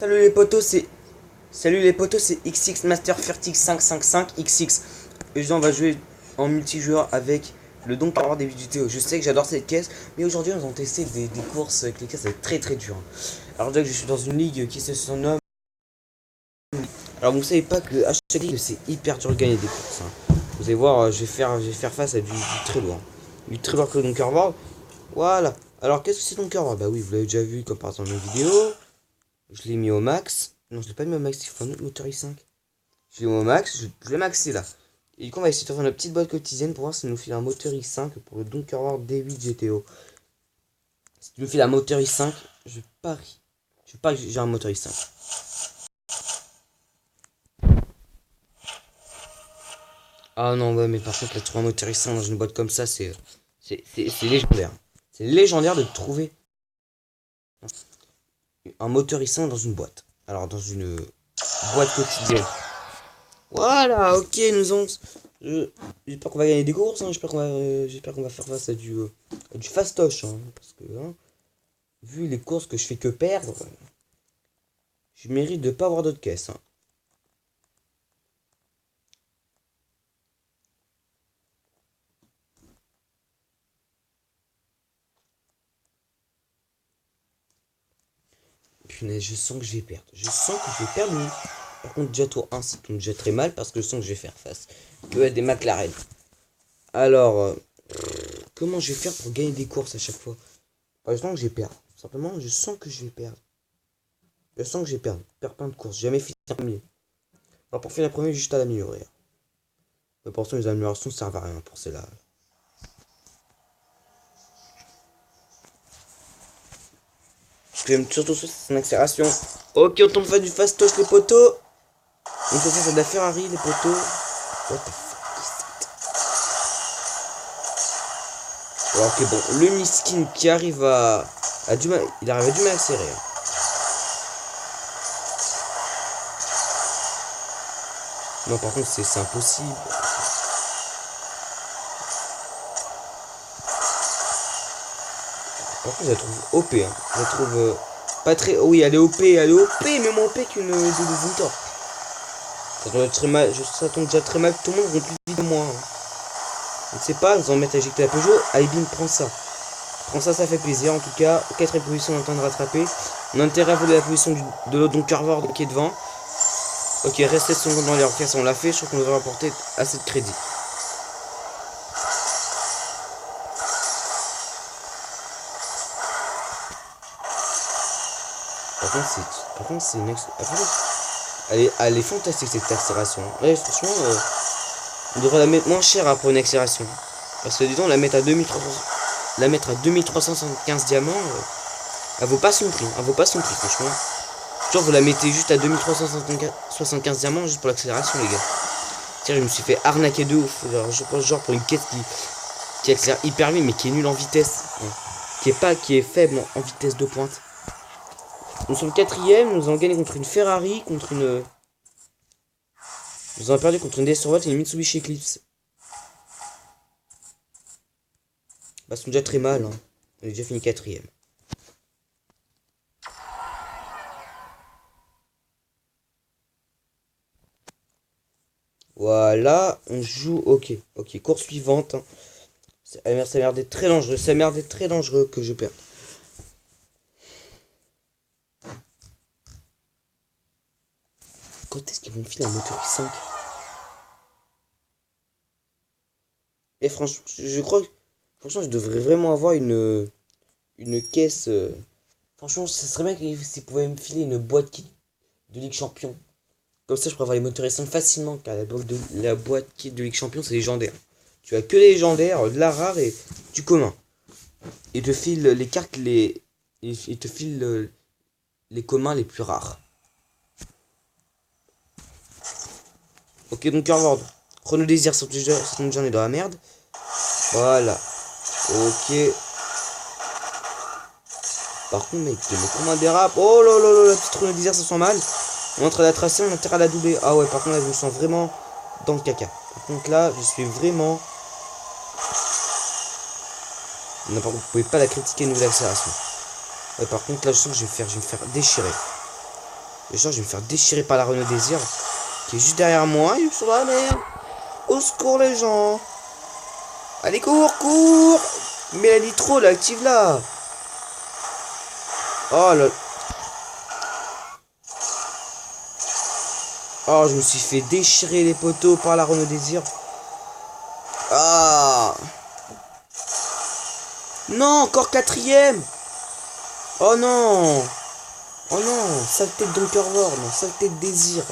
Salut les potos, c'est XX Master Fertix 555 XX. Et aujourd'hui, on va jouer en multijoueur avec le Don Carver des vidéos. Je sais que j'adore cette caisse, mais aujourd'hui nous allons tester des courses avec les caisses, ça va être très dur. Alors déjà que je suis dans une ligue qui se surnomme. Alors vous savez pas que à chaque ligue c'est hyper dur de gagner des courses. Vous allez voir, je vais faire face à du très lourd. Du très lourd que le Don Carver. Voilà. Alors qu'est-ce que c'est Don Carver? Bah oui, vous l'avez déjà vu comme par exemple dans mes vidéos. Je l'ai mis au max. Non, je l'ai pas mis au max, il faut un autre moteur i5. Je l'ai mis au max, je l'ai maxé là. Et du coup, on va essayer de faire notre petite boîte quotidienne pour voir si nous file un moteur i5 pour le Don Carver D8 GTO. Si tu nous files un moteur i5, je parie. Je parie que j'ai un moteur i5. Ah non, ouais, mais par contre, là, trouver un moteur i5 dans une boîte comme ça, c'est légendaire. C'est légendaire de trouver un moteur i5 dans une boîte. Alors, dans une boîte quotidienne. Voilà, ok, j'espère qu'on va gagner des courses, hein, j'espère qu'on va faire face à du fastoche, hein, parce que, hein, vu les courses que je fais que perdre, je mérite de pas avoir d'autres caisses, hein. Punaise, je sens que je vais perdre. Je sens que je vais perdre. Par contre, déjà tour 1, ça tombe déjà très mal parce que je sens que je vais faire face que à des McLaren. Alors, comment je vais faire pour gagner des courses à chaque fois? Je sens que je vais perdre. Simplement, je sens que je vais perdre. Je sens que je vais perdre. Perdre plein de courses. J'ai jamais fini la première. Alors, pour faire la première, juste à l'améliorer. Mais pour l'instant, les améliorations ne servent à rien pour cela. Ce que j'aime surtout, c'est son accélération. Ok, on tombe face du fastoche, les poteaux. On peut faire de la Ferrari, les poteaux. What the fuck. Alors que bon, le miskin qui arrive à du mal, il arrive à du mal à accélérer. Non, par contre, c'est impossible. Par contre, je la trouve OP. Hein. Je la trouve pas très. Oui, elle est OP, mais moins OP qu'une de Zintor. Ça tombe très mal. Ça tombe déjà très mal. Tout le monde vont plus vite que moi. Hein. Je ne sais pas, ils vont mettre à éjecter la Peugeot. Allez, bim, prends ça. Prends ça, ça fait plaisir. En tout cas, 4ème position, on est en train de rattraper. On a intérêt à voler la position de l'autre Don Carver qui est devant. Ok, reste 7 secondes dans les orchestres, on l'a fait. Je crois qu'on devrait apporter assez de crédit. Par contre, c'est une elle est fantastique cette accélération. Ouais, franchement, on devrait la mettre moins chère hein, pour une accélération. Parce que disons, la mettre à 2375 diamants, elle vaut pas son prix. Elle vaut pas son prix, franchement. Genre, vous la mettez juste à 2375 diamants juste pour l'accélération, les gars. Tiens, je me suis fait arnaquer de ouf. Genre pour une caisse qui accélère hyper vite, mais qui est nulle en vitesse. Hein. Qui est faible en vitesse de pointe. Nous sommes 4ème, nous avons gagné contre une Ferrari, nous avons perdu contre une Destrowatt et une Mitsubishi Eclipse. Bah, c'est déjà très mal, hein. On est déjà fini 4ème. Voilà, on joue, ok, course suivante. Hein. Ça a l'air d'être très dangereux, que je perde. Quand est-ce qu'ils vont me filer un moteur i5? Et franchement, je crois que franchement, je devrais vraiment avoir une caisse. Franchement, ce serait bien s'ils pouvaient me filer une boîte kit de Ligue Champion. Comme ça, je pourrais avoir les moteurs i5 facilement, car la boîte kit de Ligue Champion, c'est légendaire. Tu as que les légendaires, de la rare et du commun. Et te file les cartes, il te file les communs les plus rares. Ok, donc Carvord. Chrono Désir, c'est une journée dans la merde. Voilà. Ok. Par contre, mec, mais comment dérape. Oh là là là, la petite Chrono Désir, ça sent mal. On est en train de la tracer, on a intérêt à la doubler. Ah ouais, par contre, là, je me sens vraiment dans le caca. Par contre, là, je suis vraiment. Non, par contre, vous pouvez pas la critiquer, nouvelle accélération. Ouais, par contre, là, je sens que je vais me faire déchirer. Genre, je vais me faire déchirer par la Renault Désir. Qui est juste derrière moi. Ils sont dans la merde. Au secours, les gens. Allez, cours, cours. Mais la nitro, là, active là. Oh là. Oh, je me suis fait déchirer les poteaux par la Renault Désir. Ah. Non, encore quatrième. Oh non. Oh non, saleté de Dunkerworld, saleté de Désir.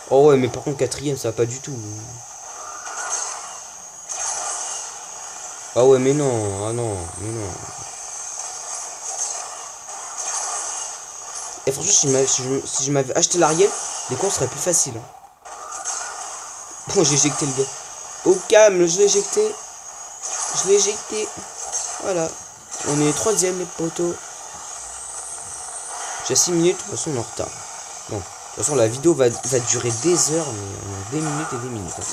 Oh ouais, mais par contre quatrième, ça va pas du tout. Ah ouais, mais non, ah non, mais non. Et franchement, si je m'avais acheté l'Ariel, les courses seraient plus faciles. Hein. Bon, j'ai éjecté le gars. Au calme, je l'ai éjecté. Je l'ai éjecté. Voilà. On est troisième, les poteaux. J'ai 6 minutes, de toute façon, on est en retard. Bon, de toute façon, la vidéo va durer des heures, mais on a des minutes et des minutes. Hein.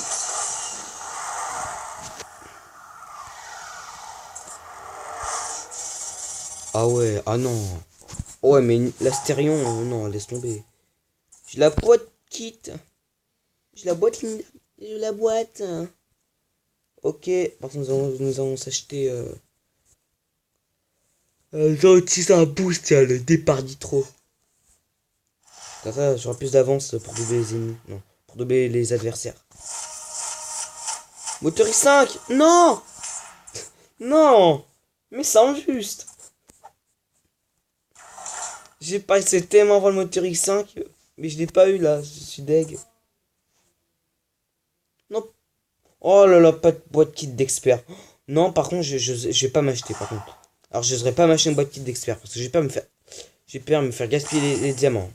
Ah ouais, ah non. Ouais, mais l'Astérion, non, laisse tomber. J'ai la boîte kit. J'ai la boîte Linda. J'ai la boîte. Ok, par contre, nous allons s'acheter. J'ai utilisé un boost, tiens, le départ nitro. Comme ça, j'aurai plus d'avance pour doubler les ennemis. Non, pour doubler les adversaires. Moteur i5. Non. Non. Mais c'est injuste. J'ai passé tellement avant le moteur i5. Mais je l'ai pas eu là. Je suis deg. Non. Oh là là, pas de boîte kit d'expert. Non, par contre, je vais pas m'acheter par contre. Alors, je n'oserais pas m'acheter une boîte kit d'expert. Parce que j'ai peur de me faire. J'ai peur de me faire gaspiller les diamants.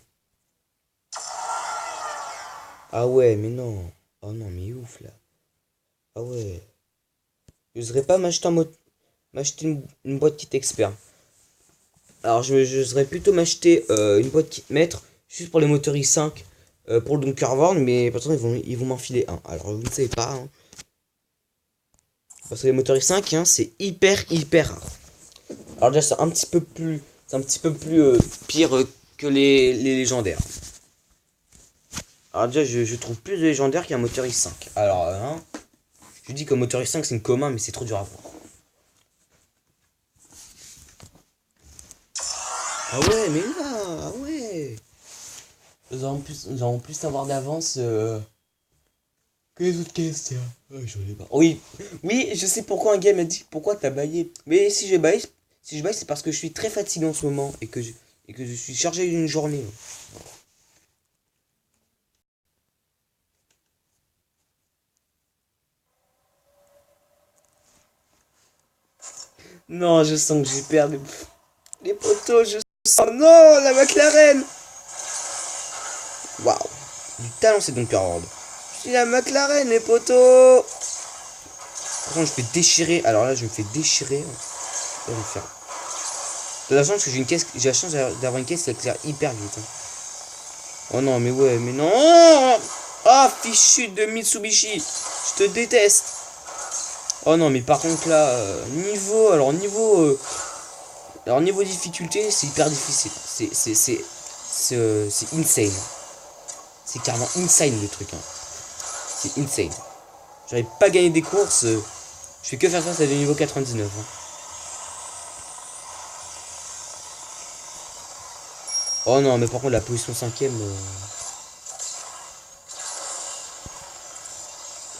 Ah ouais, mais non. Oh non, mais ouf là. Ah ouais. J'oserais pas m'acheter une boîte kit expert. Alors j'oserais plutôt m'acheter une boîte kit maître juste pour les moteurs i5 pour le Dunkerworld, mais pourtant ils vont m'enfiler un. Alors vous ne savez pas. Hein. Parce que les moteurs i5 hein, c'est hyper rare. Alors déjà c'est un petit peu plus pire que les légendaires. Alors déjà je trouve plus de légendaires qu'un moteur i5. Alors hein, je dis qu'un moteur i5 c'est une commun mais c'est trop dur à voir. Ah ouais, mais là, ah ouais. Nous allons plus avoir d'avance que les autres caisses, tiens. Ouais, j'en ai pas. Oui, oui, je sais pourquoi un gars m'a dit pourquoi t'as baillé. Mais si je baille, c'est parce que je suis très fatigué en ce moment et que je suis chargé d'une journée. Non, je sens que j'ai perdu les poteaux, je sens. Non, la McLaren. Waouh, du talent c'est donc Harold. Je suis la McLaren, les poteaux. Par contre, je fais déchirer. Alors là, je me fais déchirer. Je vais me faire. De la chance parce que j'ai la chance d'avoir une caisse qui éclaire hyper vite. Hein. Oh non, mais ouais, mais non. Ah, fichu de Mitsubishi. Je te déteste. Oh non, mais par contre là, niveau difficulté, c'est hyper difficile. C'est insane. C'est carrément insane le truc. Hein. C'est insane. J'arrive pas à gagner des courses. Je fais que faire ça, c'est de niveau 99. Hein. Oh non, mais par contre, la position 5ème.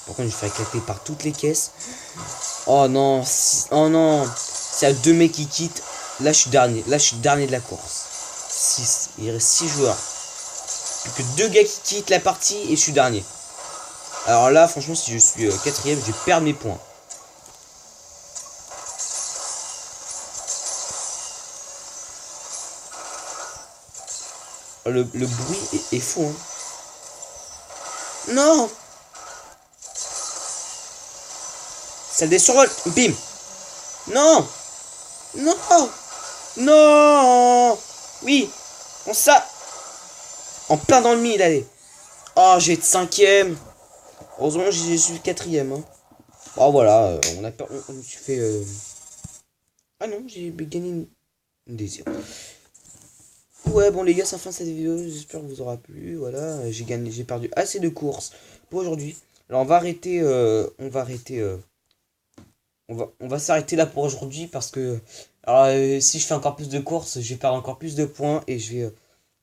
Par contre, je vais faire éclater par toutes les caisses. Oh non, oh non. S'il y a 2 mecs qui quittent, là je suis dernier. Là je suis dernier de la course. 6. Il reste 6 joueurs. Plus que 2 gars qui quittent la partie et je suis dernier. Alors là, franchement, si je suis 4ème, je vais perdre mes points. Le bruit est fou. Hein. Non. Ça le survole. Bim. Non. Non. Non. Oui. On ça. En plein dans le mille, allez. Oh, j'ai été 5ème. Heureusement, je suis 4ème. Hein. Oh, voilà. On me fait... Ah non, j'ai gagné une désir. coup, ouais, bon les gars, c'est la fin de cette vidéo. J'espère que vous aura plu. Voilà, j'ai perdu assez de courses pour aujourd'hui. Alors on va s'arrêter là pour aujourd'hui parce que alors, si je fais encore plus de courses, je vais perdre encore plus de points et je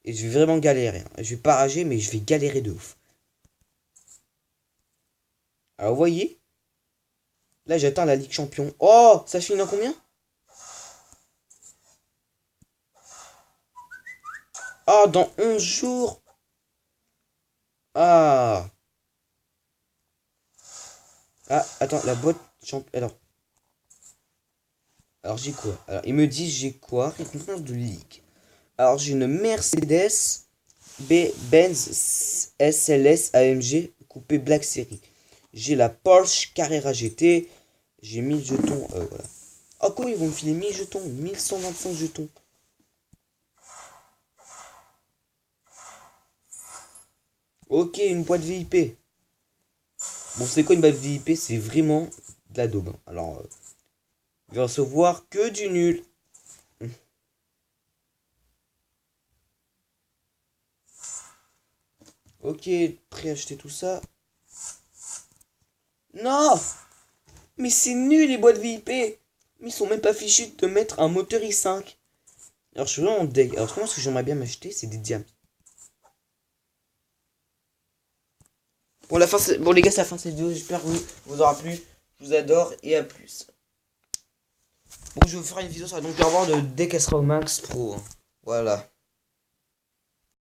vais vraiment galérer, hein. Je vais pas rager, mais je vais galérer de ouf. Alors, vous voyez, là j'atteins la Ligue Champion. Oh, ça finit dans combien? Ah, dans 11 jours. Ah. Ah, attends, la boîte champion. Alors j'ai quoi? Alors, ils me disent j'ai quoi? Récompense de Ligue. Alors, j'ai une Mercedes Benz SLS AMG coupé Black Series. J'ai la Porsche Carrera GT. J'ai 1000 jetons. Voilà. Oh, quoi, ils vont me filer 1000 jetons? 1125 jetons. Ok, une boîte VIP. Bon, c'est quoi une boîte VIP? C'est vraiment de la daube, hein. Alors, je vais recevoir que du nul. Ok, prêt à acheter tout ça. Non! Mais c'est nul les boîtes VIP! Mais ils sont même pas fichus de mettre un moteur i5. Alors je suis vraiment deg. Alors comment est-ce que j'aimerais bien m'acheter? C'est des diamants. Bon, bon les gars, c'est la fin de cette vidéo. J'espère que vous aura plu. Je vous adore et à plus. Bon, je vais vous faire une vidéo sur la donc de dès qu'elle sera au max pro, hein. Voilà.